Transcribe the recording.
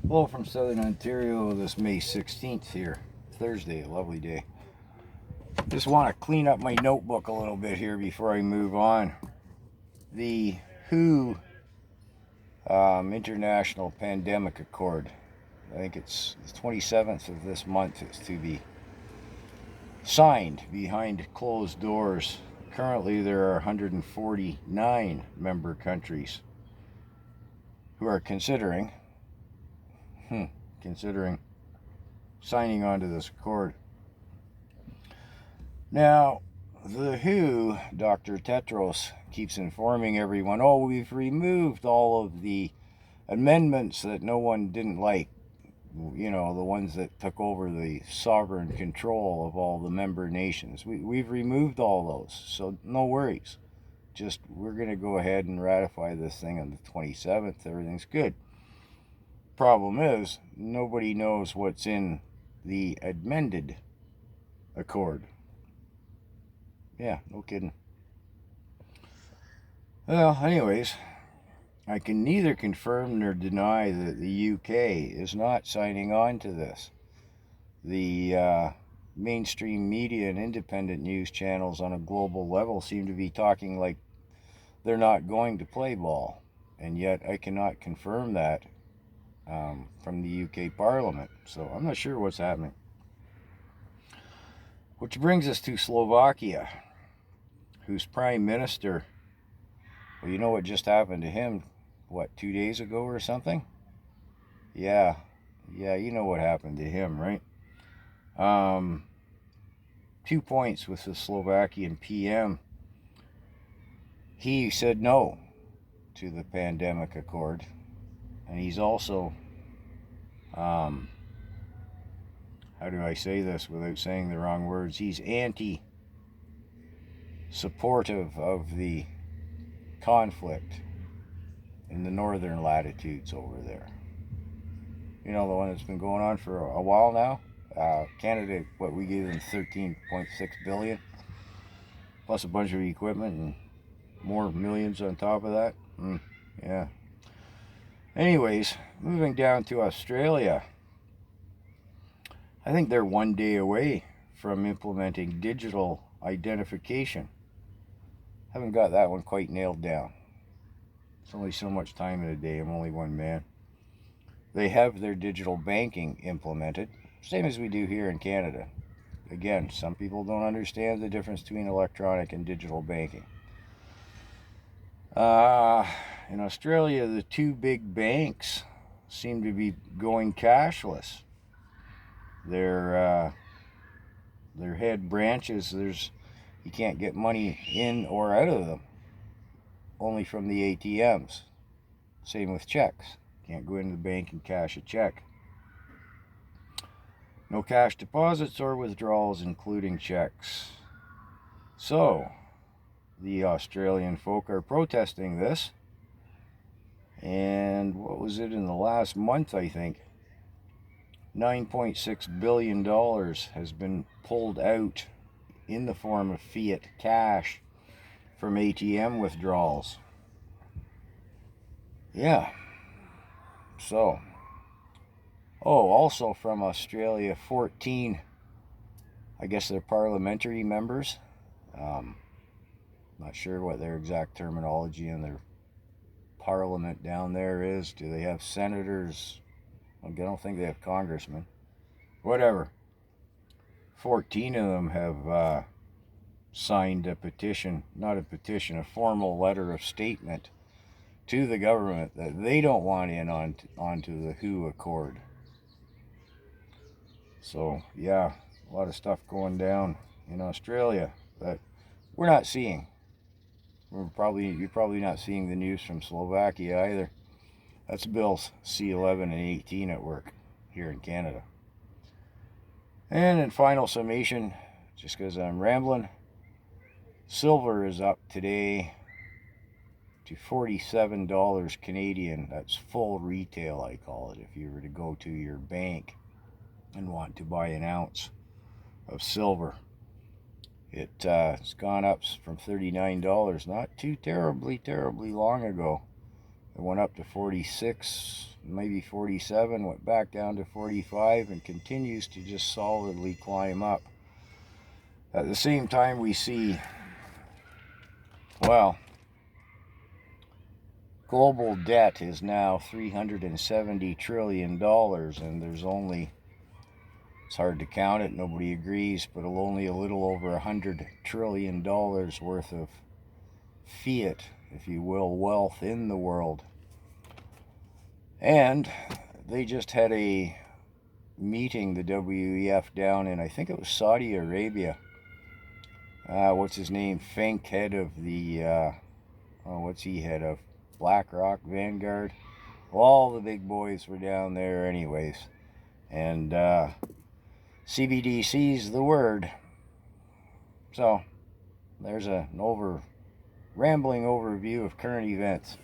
Hello from Southern Ontario this May 16th here. Thursday, a lovely day. Just want to clean up my notebook a little bit here before I move on. The WHO International Pandemic Accord, I think it's the 27th of this month, is to be signed behind closed doors. Currently, there are 149 member countries who are considering signing on to this accord. Now, the WHO, Dr. Tedros, keeps informing everyone, oh, we've removed all of the amendments that no one didn't like. You know, the ones that took over the sovereign control of all the member nations. We've removed all those, so no worries. Just, we're going to go ahead and ratify this thing on the 27th. Everything's good. Problem is, nobody knows what's in the amended accord. Yeah, no kidding. Well, anyways, I can neither confirm nor deny that the UK is not signing on to this. The mainstream media and independent news channels on a global level seem to be talking like they're not going to play ball, and yet I cannot confirm that from the UK Parliament, so I'm not sure what's happening. Which brings us to Slovakia, whose Prime Minister, well, you know what just happened to him, 2 days ago or something? Yeah, you know what happened to him, right? 2 points with the Slovakian PM. He said no to the pandemic accord, and he's also, how do I say this without saying the wrong words? He's anti-supportive of the conflict in the northern latitudes over there. You know, the one that's been going on for a while now. Canada, we gave them 13.6 billion, plus a bunch of equipment and more millions on top of that. Yeah. Anyways, moving down to Australia. I think they're 1 day away from implementing digital identification. Haven't got that one quite nailed down. It's only so much time in a day. I'm only one man. They have their digital banking implemented, same as we do here in Canada. Again, some people don't understand the difference between electronic and digital banking. In Australia, the two big banks seem to be going cashless. Their head branches, you can't get money in or out of them, only from the ATMs. Same with checks. Can't go into the bank and cash a check. No cash deposits or withdrawals, including checks. So, the Australian folk are protesting this. And what was it in the last month, I think? $9.6 billion has been pulled out in the form of fiat cash from ATM withdrawals. Yeah. So, also from Australia, 14, I guess they're parliamentary members. Not sure what their exact terminology in their parliament down there is. Do they have senators? I don't think they have congressmen. Whatever. 14 of them have signed a petition, not a petition, a formal letter of statement to the government that they don't want in onto the WHO Accord. So, yeah, a lot of stuff going down in Australia that we're not seeing. You're probably not seeing the news from Slovakia either. That's bills C11 and 18 at work here in Canada. And in final summation, just because I'm rambling, silver is up today to $47 Canadian. That's full retail, I call it, if you were to go to your bank and want to buy an ounce of silver. It's gone up from $39 not too terribly long ago. It went up to 46, maybe 47, went back down to 45, and continues to just solidly climb up. At the same time, we see, well, global debt is now $370 trillion, and there's only, it's hard to count it, nobody agrees, but only a little over $100 trillion worth of fiat, if you will, wealth in the world. And they just had a meeting, the WEF, down in, I think it was Saudi Arabia. What's his name? Fink, head of the, what's he head of? BlackRock, Vanguard. Well, all the big boys were down there anyways. And CBDC's the word. So, there's an rambling overview of current events.